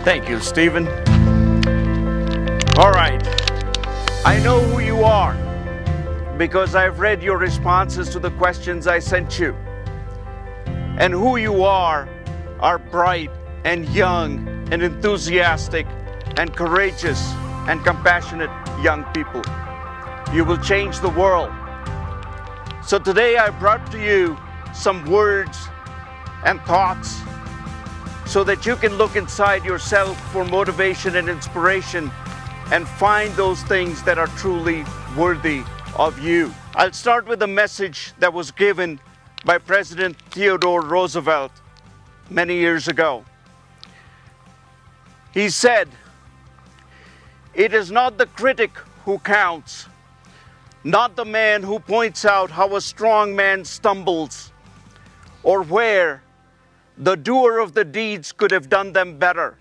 Thank you, Stephen. All right. I know who you are because I've read your responses to the questions I sent you. And who you are bright and young and enthusiastic and courageous and compassionate young people. You will change the world. So today I brought to you some words and thoughts so that you can look inside yourself for motivation and inspiration and find those things that are truly worthy of you. I'll start with a message that was given by President Theodore Roosevelt many years ago. He said, "It is not the critic who counts, not the man who points out how a strong man stumbles, or where the doer of the deeds could have done them better.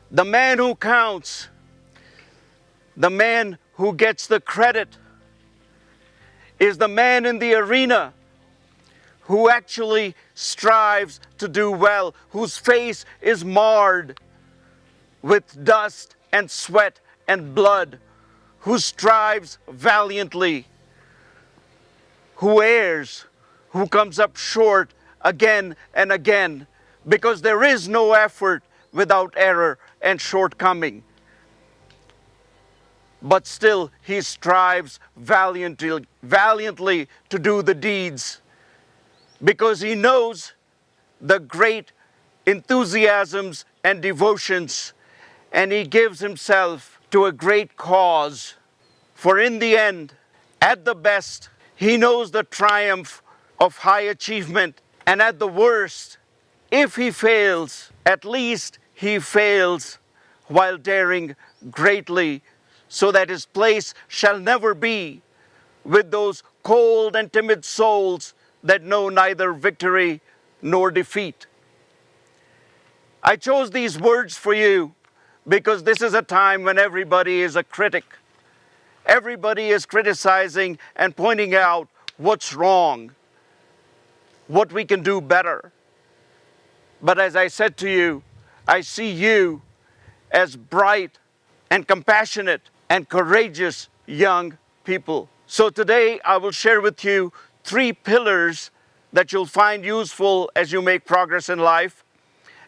The man who counts, the man who gets the credit, is the man in the arena who actually strives to do well, whose face is marred with dust and sweat and blood, who strives valiantly, who errs, who comes up short again and again, because there is no effort without error and shortcoming. But still he strives valiantly to do the deeds, because he knows the great enthusiasms and devotions, and he gives himself to a great cause. For in the end, at the best, he knows the triumph of high achievement, and at the worst, if he fails, at least he fails while daring greatly, so that his place shall never be with those cold and timid souls that know neither victory nor defeat." I chose these words for you because this is a time when everybody is a critic. Everybody is criticizing and pointing out what's wrong, what we can do better. But as I said to you, I see you as bright and compassionate and courageous young people. So today I will share with you 3 pillars that you'll find useful as you make progress in life.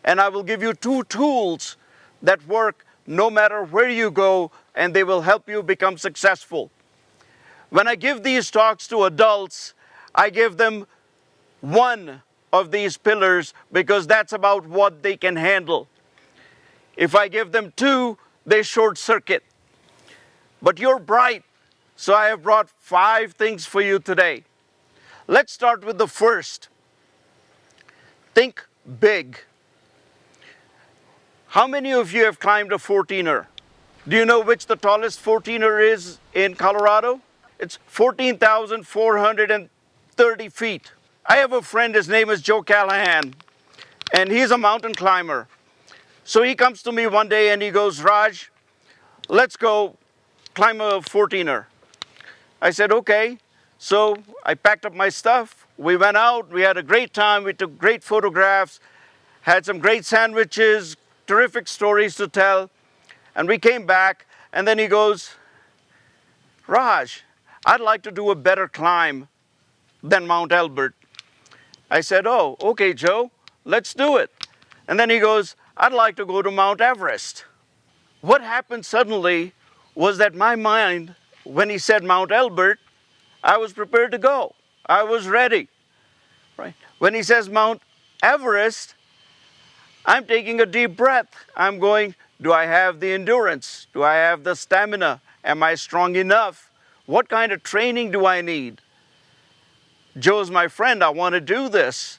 And I will give you 2 tools that work no matter where you go, and they will help you become successful. When I give these talks to adults, I give them 1 of these pillars because that's about what they can handle. If I give them 2, they short circuit. But you're bright, so I have brought 5 things for you today. Let's start with the first. Think big. How many of you have climbed a 14er? Do you know which the tallest 14er is in Colorado? It's 14,430 feet. I have a friend, his name is Joe Callahan, and he's a mountain climber. So he comes to me one day and he goes, "Raj, let's go climb a 14er. I said, "Okay." So I packed up my stuff. We went out, we had a great time, we took great photographs, had some great sandwiches, terrific stories to tell. And we came back, and then he goes, "Raj, I'd like to do a better climb than Mount Elbert." I said, "Oh, okay, Joe, let's do it." And then he goes, "I'd like to go to Mount Everest." What happened suddenly was that my mind, when he said Mount Elbert, I was prepared to go. I was ready. Right? When he says Mount Everest, I'm taking a deep breath. I'm going, do I have the endurance? Do I have the stamina? Am I strong enough? What kind of training do I need? Joe's my friend. I want to do this.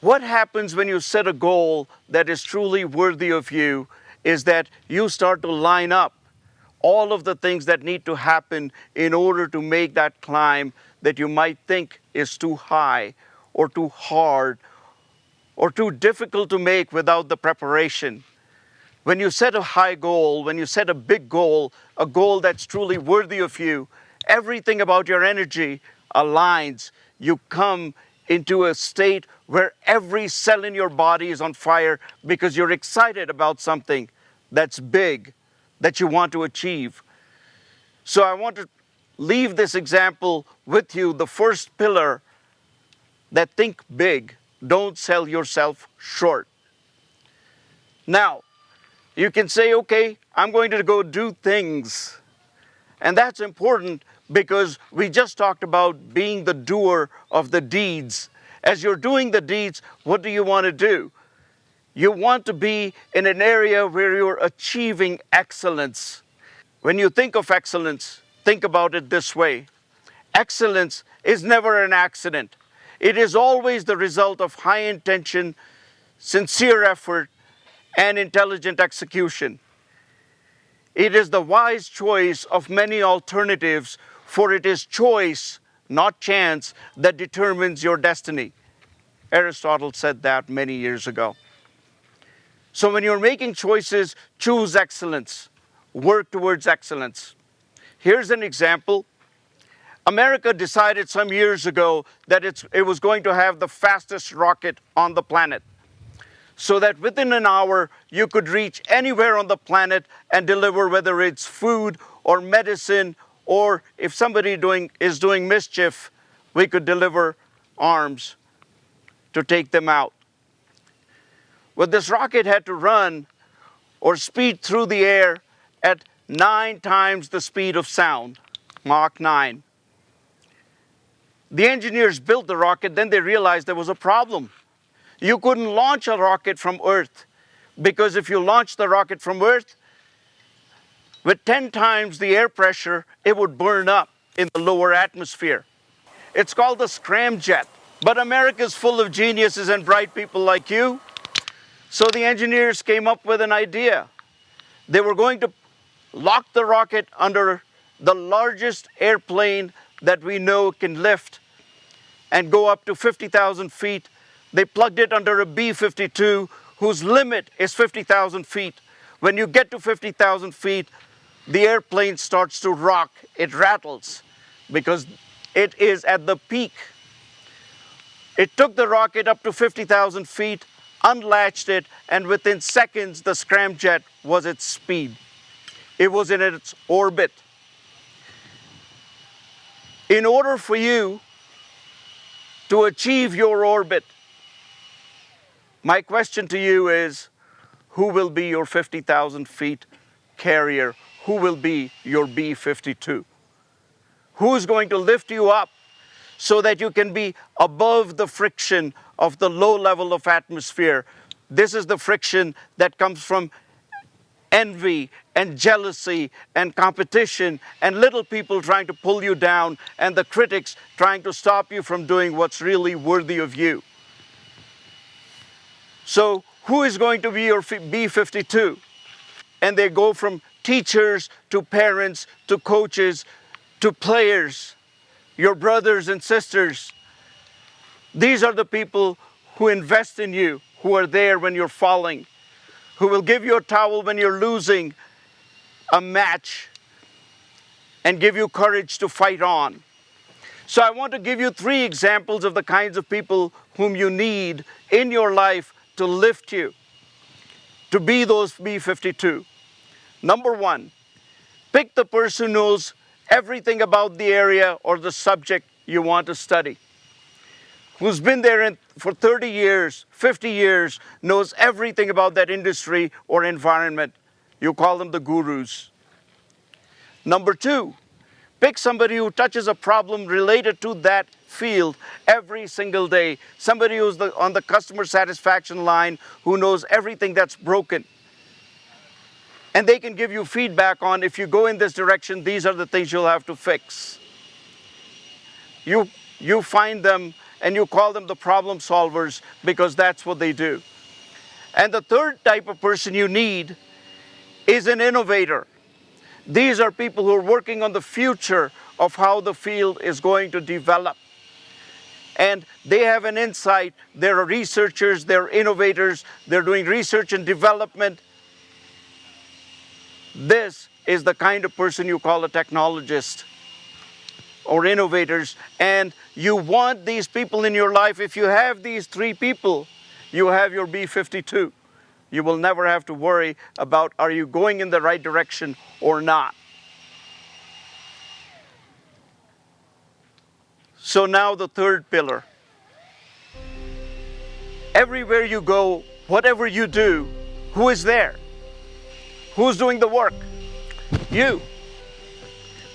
What happens when you set a goal that is truly worthy of you is that you start to line up all of the things that need to happen in order to make that climb that you might think is too high or too hard or too difficult to make without the preparation. When you set a high goal, when you set a big goal, a goal that's truly worthy of you, everything about your energy aligns. You come into a state where every cell in your body is on fire because you're excited about something that's big that you want to achieve. So I want to leave this example with you. The first pillar, that think big, don't sell yourself short. Now, you can say, okay, I'm going to go do things. And that's important because we just talked about being the doer of the deeds. As you're doing the deeds, what do you want to do? You want to be in an area where you're achieving excellence. When you think of excellence, think about it this way. Excellence is never an accident. It is always the result of high intention, sincere effort, and intelligent execution. It is the wise choice of many alternatives, for it is choice, not chance, that determines your destiny. Aristotle said that many years ago. So when you're making choices, choose excellence. Work towards excellence. Here's an example. America decided some years ago that it was going to have the fastest rocket on the planet, so that within an hour you could reach anywhere on the planet and deliver, whether it's food or medicine, or if somebody is doing mischief, we could deliver arms to take them out. But this rocket had to run or speed through the air at 9 times the speed of sound, Mach 9. The engineers built the rocket, then they realized there was a problem. You couldn't launch a rocket from Earth, because if you launched the rocket from Earth, with 10 times the air pressure, it would burn up in the lower atmosphere. It's called the scramjet. But America's full of geniuses and bright people like you. So the engineers came up with an idea. They were going to lock the rocket under the largest airplane that we know can lift and go up to 50,000 feet. They plugged it under a B-52 whose limit is 50,000 feet. When you get to 50,000 feet, the airplane starts to rock. It rattles because it is at the peak. It took the rocket up to 50,000 feet, unlatched it, and within seconds, the scramjet was at speed. It was in its orbit. In order for you to achieve your orbit, my question to you is, who will be your 50,000 feet carrier? Who will be your B-52? Who is going to lift you up so that you can be above the friction of the low level of atmosphere? This is the friction that comes from envy and jealousy and competition and little people trying to pull you down and the critics trying to stop you from doing what's really worthy of you. So who is going to be your B-52? And they go from teachers to parents to coaches to players, your brothers and sisters. These are the people who invest in you, who are there when you're falling, who will give you a towel when you're losing a match and give you courage to fight on. So I want to give you 3 examples of the kinds of people whom you need in your life to lift you, to be those B-52. Number 1, pick the person who knows everything about the area or the subject you want to study, who's been there for 30 years, 50 years, knows everything about that industry or environment. You call them the gurus. Number 2, pick somebody who touches a problem related to that field every single day. Somebody who's on the customer satisfaction line, who knows everything that's broken. And they can give you feedback on, if you go in this direction, these are the things you'll have to fix. You find them and you call them the problem solvers because that's what they do. And the third type of person you need is an innovator. These are people who are working on the future of how the field is going to develop. And they have an insight. They're researchers, they're innovators, they're doing research and development. This is the kind of person you call a technologist or innovators, and you want these people in your life. If you have these 3 people, you have your B-52. You will never have to worry about, are you going in the right direction or not? So now the 3rd pillar. Everywhere you go, whatever you do, who is there? Who's doing the work? You.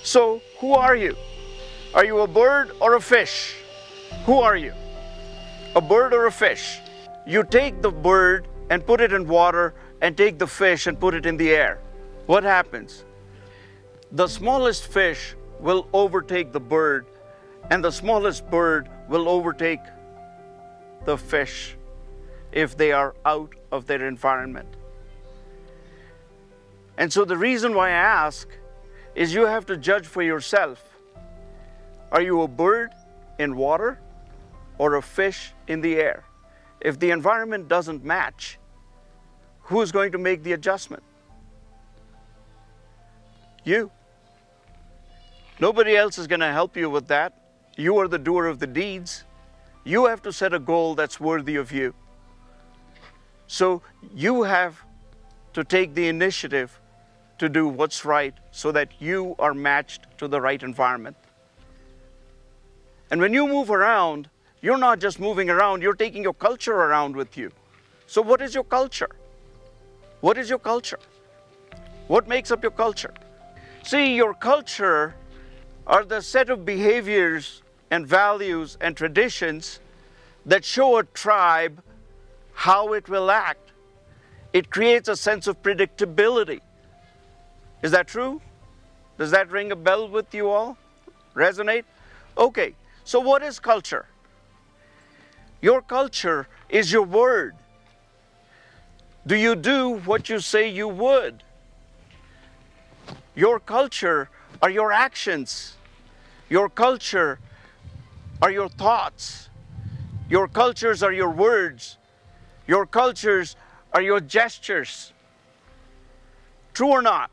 So who are you? Are you a bird or a fish? Who are you? A bird or a fish? You take the bird and put it in water and take the fish and put it in the air. What happens? The smallest fish will overtake the bird, and the smallest bird will overtake the fish if they are out of their environment. And so the reason why I ask is you have to judge for yourself. Are you a bird in water or a fish in the air? If the environment doesn't match, who's going to make the adjustment? You. Nobody else is going to help you with that. You are the doer of the deeds. You have to set a goal that's worthy of you. So you have to take the initiative to do what's right so that you are matched to the right environment. And when you move around, you're not just moving around, you're taking your culture around with you. So what is your culture? What is your culture? What makes up your culture? See, your culture are the set of behaviors and values and traditions that show a tribe how it will act. It creates a sense of predictability. Is that true? Does that ring a bell with you all? Resonate? Okay, so what is culture? Your culture is your word. Do you do what you say you would? Your culture are your actions. Your culture are your thoughts. Your cultures are your words. Your cultures are your gestures. True or not?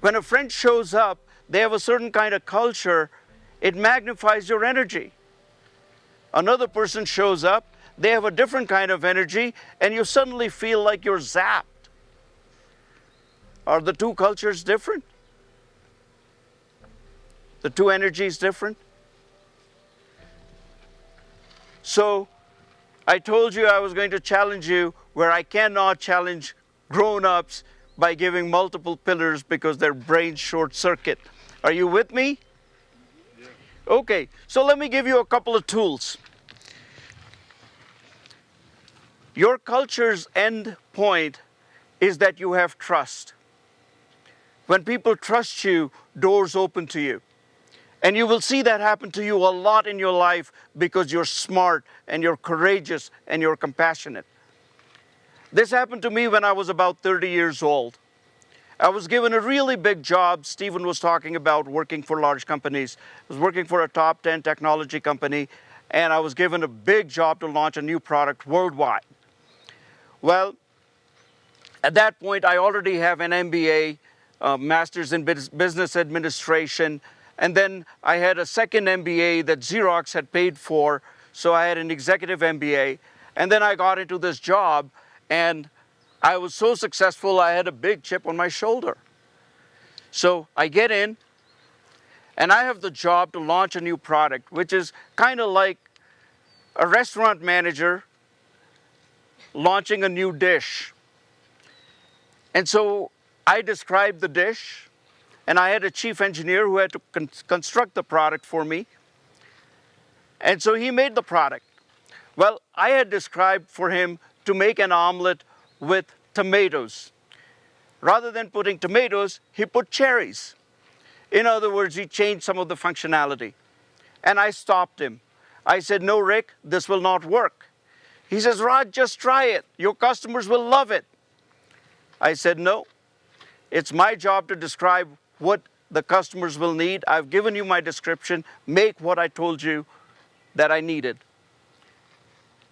When a friend shows up, they have a certain kind of culture, it magnifies your energy. Another person shows up, they have a different kind of energy, and you suddenly feel like you're zapped. Are the 2 cultures different? The 2 energies different? So, I told you I was going to challenge you where I cannot challenge grown-ups by giving multiple pillars because their brains short circuit. Are you with me? Yeah. Okay, so let me give you a couple of tools. Your culture's end point is that you have trust. When people trust you, doors open to you. And you will see that happen to you a lot in your life because you're smart and you're courageous and you're compassionate. This happened to me when I was about 30 years old. I was given a really big job. Stephen was talking about working for large companies. I was working for a top 10 technology company, and I was given a big job to launch a new product worldwide. Well, at that point, I already have an MBA, Master's in Business Administration, and then I had a second MBA that Xerox had paid for, so I had an executive MBA. And then I got into this job, and I was so successful, I had a big chip on my shoulder. So I get in, and I have the job to launch a new product, which is kind of like a restaurant manager launching a new dish. And so I described the dish, and I had a chief engineer who had to construct the product for me. And so he made the product. Well, I had described for him to make an omelet with tomatoes. Rather than putting tomatoes, he put cherries. In other words, he changed some of the functionality. And I stopped him. I said, "No, Rick, this will not work." He says, "Raj, just try it. Your customers will love it." I said, "No, it's my job to describe what the customers will need. I've given you my description. Make what I told you that I needed."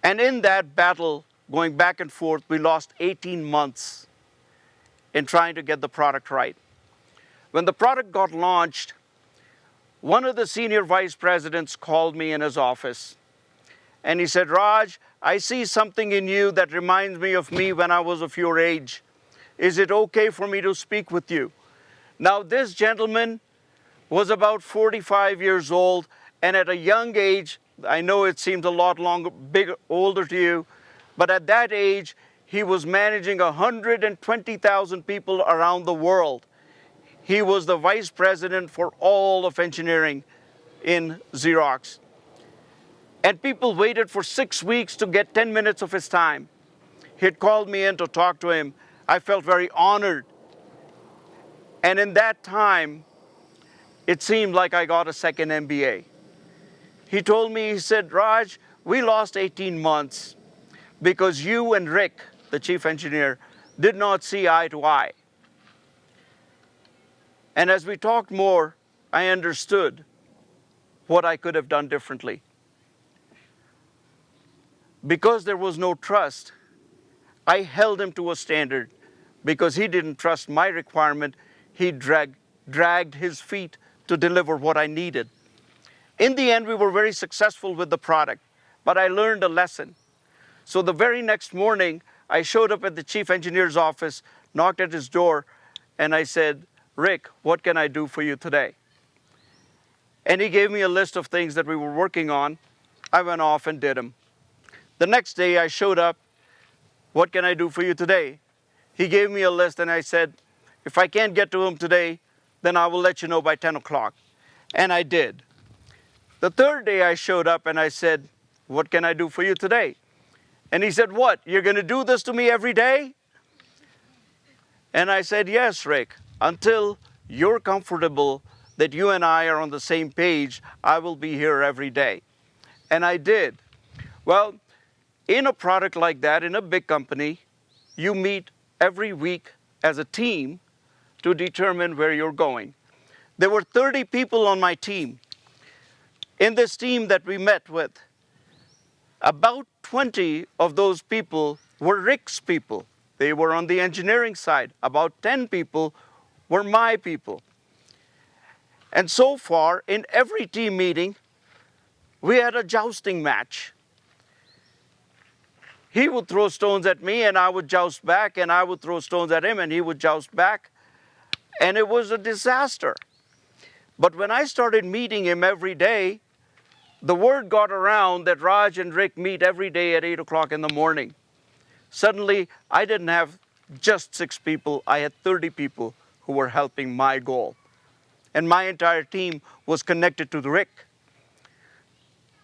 And in that battle, going back and forth, we lost 18 months in trying to get the product right. When the product got launched, One of the senior vice presidents called me in his office and he said, Raj, I see something in you that reminds me of me when I was of your age. Is it okay for me to speak with you? Now, this gentleman was about 45 years old, and at a young age, I know it seems a lot older to you, but at that age, he was managing 120,000 people around the world. He was the vice president for all of engineering in Xerox. And people waited for 6 weeks to get 10 minutes of his time. He had called me in to talk to him. I felt very honored. And in that time, it seemed like I got a second MBA. He told me, he said, Raj, we lost 18 months because you and Rick, the chief engineer, did not see eye to eye. And as we talked more, I understood what I could have done differently. Because there was no trust, I held him to a standard. Because he didn't trust my requirement, he dragged his feet to deliver what I needed. In the end, we were very successful with the product, but I learned a lesson. So the very next morning, I showed up at the chief engineer's office, knocked at his door, and I said, Rick, what can I do for you today? And he gave me a list of things that we were working on. I went off and did them. The next day I showed up, what can I do for you today? He gave me a list and I said, if I can't get to him today, then I will let you know by 10 o'clock. And I did. The third day I showed up and I said, what can I do for you today? And he said, what, you're going to do this to me every day? And I said, yes, Rick, until you're comfortable that you and I are on the same page, I will be here every day. And I did. Well, in a product like that, in a big company, you meet every week as a team to determine where you're going. There were 30 people on my team. In this team that we met with, about 20 of those people were Rick's people. They were on the engineering side. About 10 people were my people. And so far, in every team meeting, we had a jousting match. He would throw stones at me and I would joust back, and I would throw stones at him and he would joust back. And it was a disaster. But when I started meeting him every day, the word got around that Raj and Rick meet every day at 8 o'clock in the morning. Suddenly, I didn't have just 6 people, I had 30 people who were helping my goal. And my entire team was connected to Rick.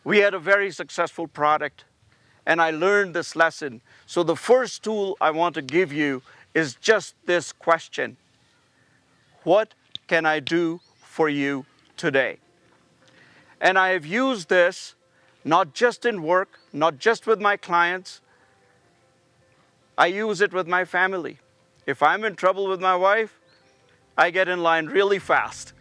We had a very successful product, and I learned this lesson. So the first tool I want to give you is just this question. What can I do for you today? And I have used this not just in work, not just with my clients. I use it with my family. If I'm in trouble with my wife, I get in line really fast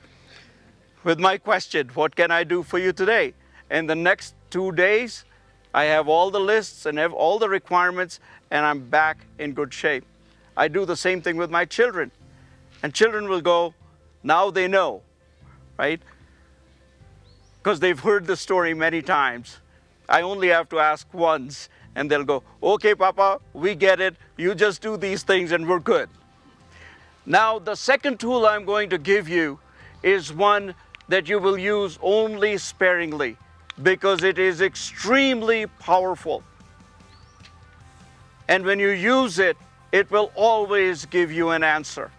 with my question, what can I do for you today? And the next 2 days, I have all the lists and have all the requirements, and I'm back in good shape. I do the same thing with my children. And children will go, now they know, right? Because they've heard the story many times. I only have to ask once, and they'll go, okay, Papa, we get it. You just do these things and we're good. Now, the second tool I'm going to give you is one that you will use only sparingly, because it is extremely powerful. And when you use it, it will always give you an answer.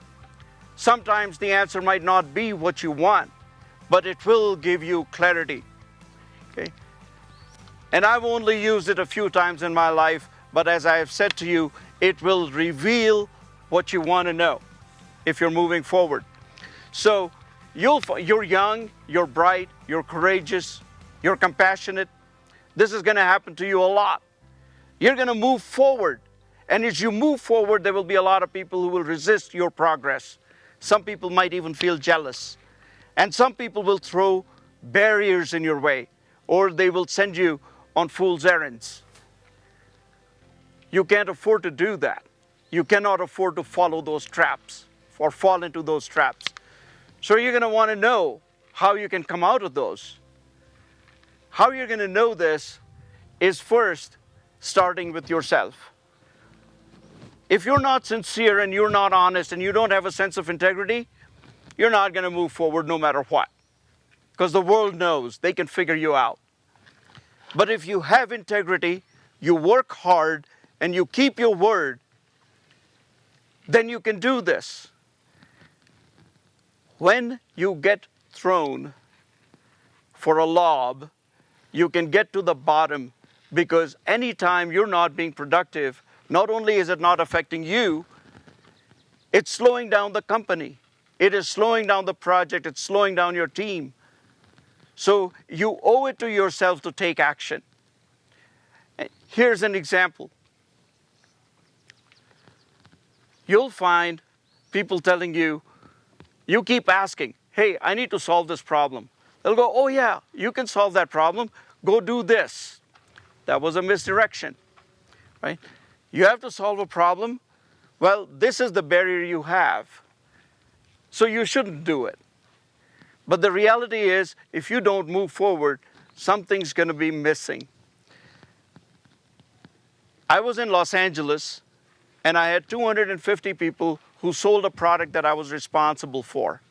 Sometimes the answer might not be what you want, but it will give you clarity. Okay? And I've only used it a few times in my life, but as I have said to you, it will reveal what you want to know if you're moving forward. So you're young, you're bright, you're courageous, you're compassionate. This is going to happen to you a lot. You're going to move forward. And as you move forward, there will be a lot of people who will resist your progress. Some people might even feel jealous. And some people will throw barriers in your way, or they will send you on fool's errands. You can't afford to do that. You cannot afford to follow those traps or fall into those traps. So you're going to want to know, how you can come out of those. How you're going to know this is first starting with yourself. If you're not sincere and you're not honest and you don't have a sense of integrity, you're not going to move forward no matter what. Because the world knows they can figure you out. But if you have integrity, you work hard, and you keep your word, then you can do this. When you get thrown for a lob, you can get to the bottom, because anytime you're not being productive, not only is it not affecting you, it's slowing down the company. It is slowing down the project. It's slowing down your team. So you owe it to yourself to take action. Here's an example. You'll find people telling you, you keep asking, hey, I need to solve this problem. They'll go, oh yeah, you can solve that problem. Go do this. That was a misdirection, right? You have to solve a problem. Well, this is the barrier you have. So you shouldn't do it. But the reality is, if you don't move forward, something's going to be missing. I was in Los Angeles, and I had 250 people who sold a product that I was responsible for.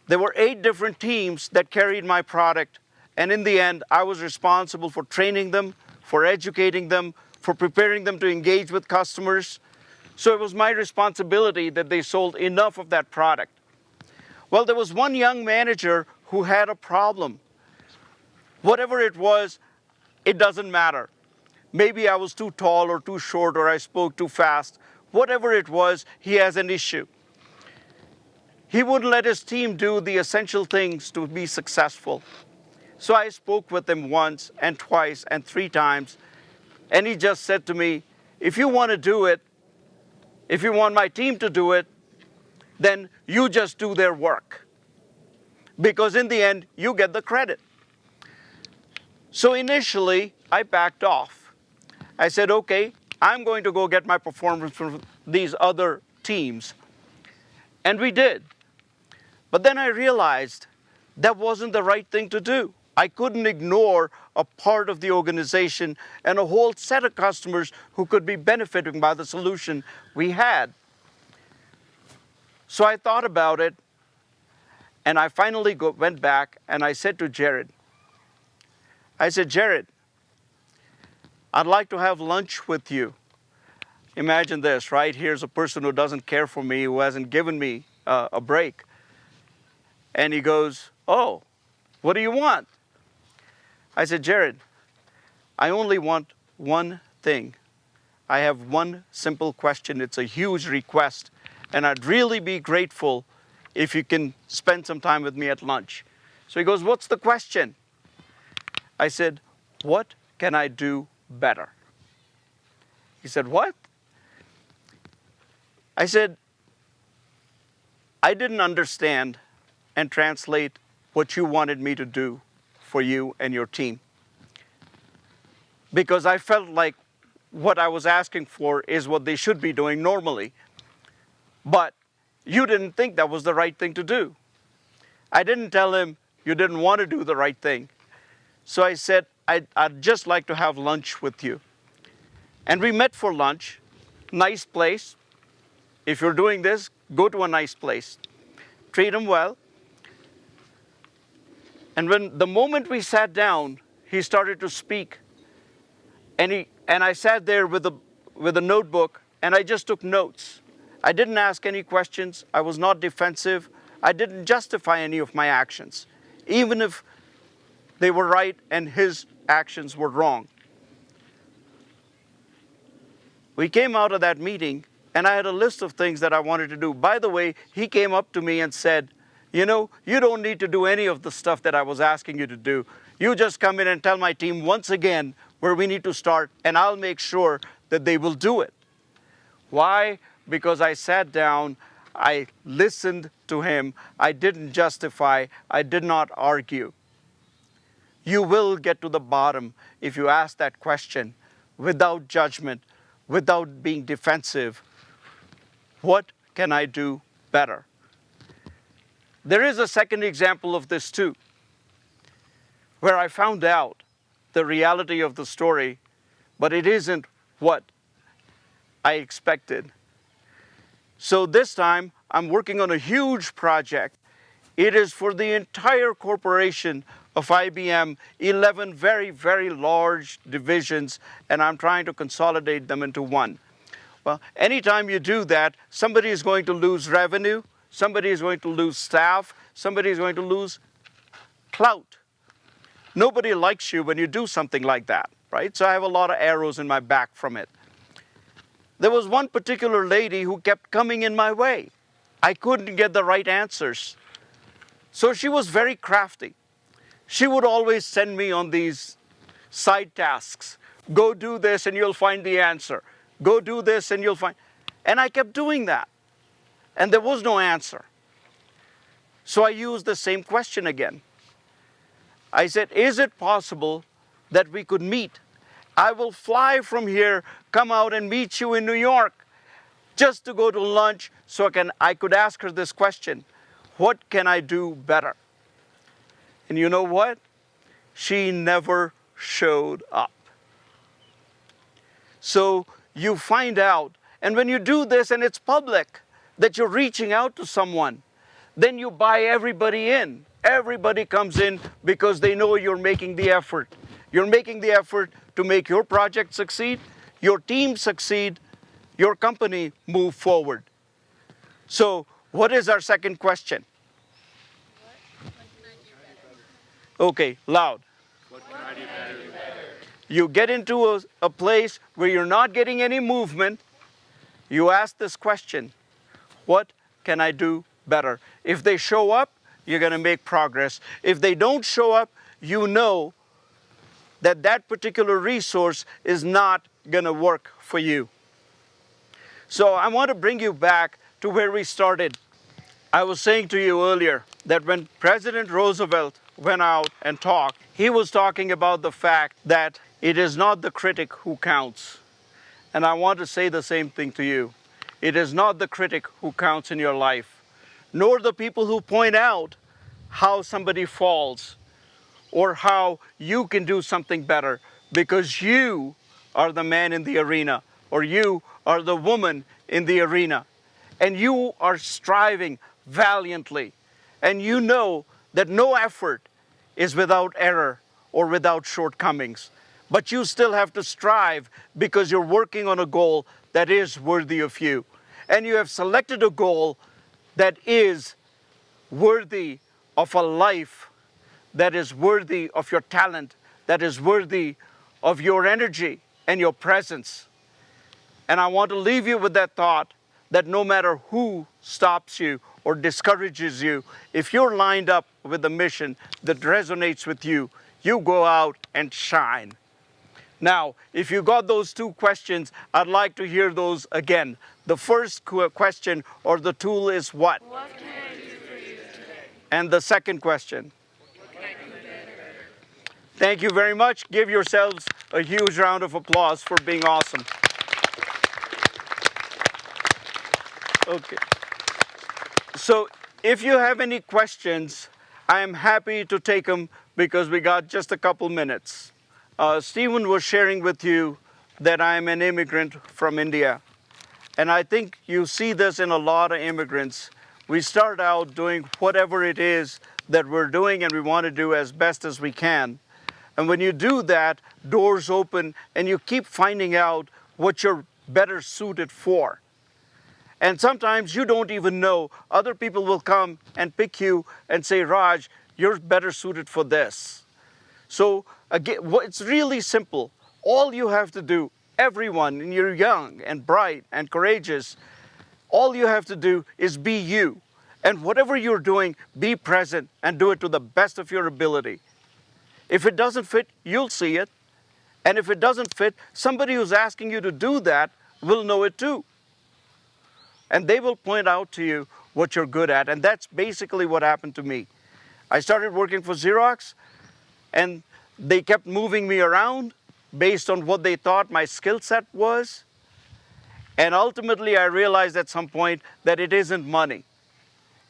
There were 8 different teams that carried my product, and in the end, I was responsible for training them, for educating them, for preparing them to engage with customers. So it was my responsibility that they sold enough of that product. Well, there was one young manager who had a problem. Whatever it was, it doesn't matter. Maybe I was too tall or too short, or I spoke too fast. Whatever it was, he has an issue. He wouldn't let his team do the essential things to be successful. So I spoke with him once and twice and 3 times, and he just said to me, if you want to do it, if you want my team to do it, then you just do their work. Because in the end, you get the credit. So initially, I backed off. I said, okay, I'm going to go get my performance from these other teams. And we did. But then I realized that wasn't the right thing to do. I couldn't ignore a part of the organization and a whole set of customers who could be benefiting by the solution we had. So I thought about it, and I finally went back and I said to Jared, I said, Jared, I'd like to have lunch with you. Imagine this, right? Here's a person who doesn't care for me, who hasn't given me a break. And he goes, oh, what do you want? I said, Jared, I only want one thing. I have one simple question. It's a huge request. And I'd really be grateful if you can spend some time with me at lunch. So he goes, what's the question? I said, what can I do better? He said, what? I said, I didn't understand and translate what you wanted me to do for you and your team. Because I felt like what I was asking for is what they should be doing normally. But you didn't think that was the right thing to do. I didn't tell him you didn't want to do the right thing. So I said, I'd just like to have lunch with you. And we met for lunch, nice place. If you're doing this, go to a nice place. Treat him well. And when the moment we sat down, he started to speak. And I sat there with a notebook, and I just took notes. I didn't ask any questions. I was not defensive. I didn't justify any of my actions, even if they were right and his actions were wrong. We came out of that meeting, and I had a list of things that I wanted to do. By the way, he came up to me and said, you know, you don't need to do any of the stuff that I was asking you to do. You just come in and tell my team once again where we need to start, and I'll make sure that they will do it. Why? Because I sat down, I listened to him, I didn't justify, I did not argue. You will get to the bottom if you ask that question without judgment, without being defensive. What can I do better? There is a second example of this too, where I found out the reality of the story, but it isn't what I expected. So this time, I'm working on a huge project. It is for the entire corporation of IBM, 11 very, very large divisions, and I'm trying to consolidate them into one. Well, anytime you do that, somebody is going to lose revenue, somebody is going to lose staff, somebody is going to lose clout. Nobody likes you when you do something like that, right? So I have a lot of arrows in my back from it. There was one particular lady who kept coming in my way. I couldn't get the right answers. So she was very crafty. She would always send me on these side tasks. Go do this and you'll find the answer. Go do this and you'll find. And I kept doing that. And there was no answer. So I used the same question again. I said, is it possible that we could meet? I will fly from here, come out and meet you in New York, just to go to lunch so I could ask her this question. What can I do better? And you know what? She never showed up. So you find out, and when you do this and it's public, that you're reaching out to someone, then you buy everybody in. Everybody comes in because they know you're making the effort. You're making the effort to make your project succeed, your team succeed, your company move forward. So what is our second question? Okay, loud. What can I do better? You get into a place where you're not getting any movement. You ask this question, what can I do better? If they show up, you're going to make progress. If they don't show up, you know that that particular resource is not going to work for you. So I want to bring you back to where we started. I was saying to you earlier that when President Roosevelt went out and talked, he was talking about the fact that it is not the critic who counts. And I want to say the same thing to you. It is not the critic who counts in your life, nor the people who point out how somebody falls or how you can do something better, because you are the man in the arena, or you are the woman in the arena, and you are striving valiantly, and you know that no effort is without error or without shortcomings, but you still have to strive because you're working on a goal that is worthy of you, and you have selected a goal that is worthy of a life, that is worthy of your talent, that is worthy of your energy and your presence. And I want to leave you with that thought that no matter who stops you or discourages you, if you're lined up with a mission that resonates with you, you go out and shine. Now, if you got those two questions, I'd like to hear those again. The first question or the tool is what? What can I do for you today? And the second question? What can I do better? Thank you very much. Give yourselves a huge round of applause for being awesome. Okay. So if you have any questions, I am happy to take them because we got just a couple minutes. Stephen was sharing with you that I am an immigrant from India. And I think you see this in a lot of immigrants. We start out doing whatever it is that we're doing and we want to do as best as we can. And when you do that, doors open and you keep finding out what you're better suited for. And sometimes you don't even know. Other people will come and pick you and say, Raj, you're better suited for this. So again, it's really simple. All you have to do, everyone, and you're young and bright and courageous, all you have to do is be you. And whatever you're doing, be present and do it to the best of your ability. If it doesn't fit, you'll see it. And if it doesn't fit, somebody who's asking you to do that will know it too. And they will point out to you what you're good at. And that's basically what happened to me. I started working for Xerox, and they kept moving me around based on what they thought my skill set was. And ultimately, I realized at some point that it isn't money.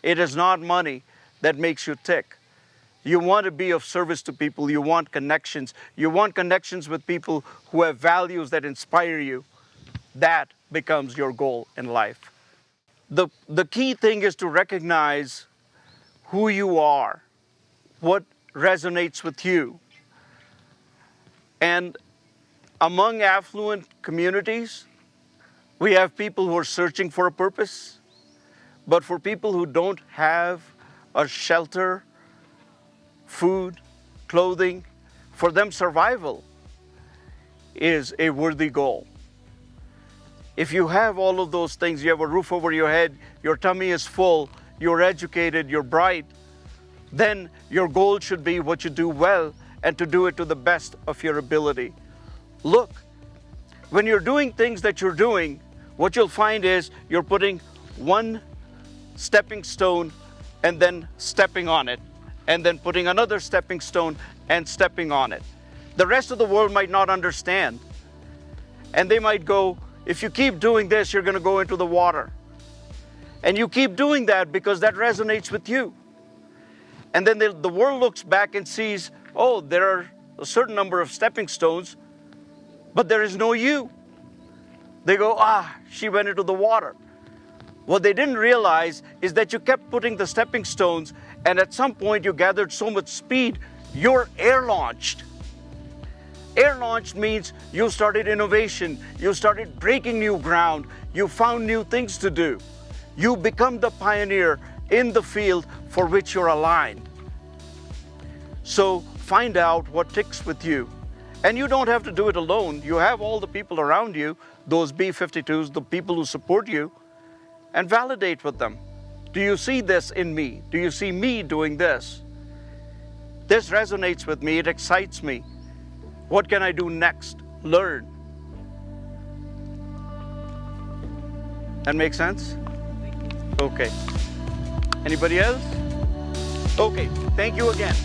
It is not money that makes you tick. You want to be of service to people. You want connections. You want connections with people who have values that inspire you. That becomes your goal in life. The key thing is to recognize who you are, what resonates with you. And among affluent communities, we have people who are searching for a purpose. But for people who don't have a shelter, food, clothing, for them survival is a worthy goal. If you have all of those things, you have a roof over your head, your tummy is full, you're educated, you're bright, then your goal should be what you do well and to do it to the best of your ability. Look, when you're doing things that you're doing, what you'll find is you're putting one stepping stone and then stepping on it, and then putting another stepping stone and stepping on it. The rest of the world might not understand. And they might go, if you keep doing this, you're going to go into the water. And you keep doing that because that resonates with you. And then the world looks back and sees, oh, there are a certain number of stepping stones, but there is no you. They go, she went into the water. What they didn't realize is that you kept putting the stepping stones, and at some point you gathered so much speed, you're air-launched. Air-launched means you started innovation, you started breaking new ground, you found new things to do. You become the pioneer in the field for which you're aligned. So find out what ticks with you. And you don't have to do it alone. You have all the people around you, those B-52s, the people who support you, and validate with them. Do you see this in me? Do you see me doing this? This resonates with me, it excites me. What can I do next? Learn. That make sense? Okay. Anybody else? Okay, thank you again.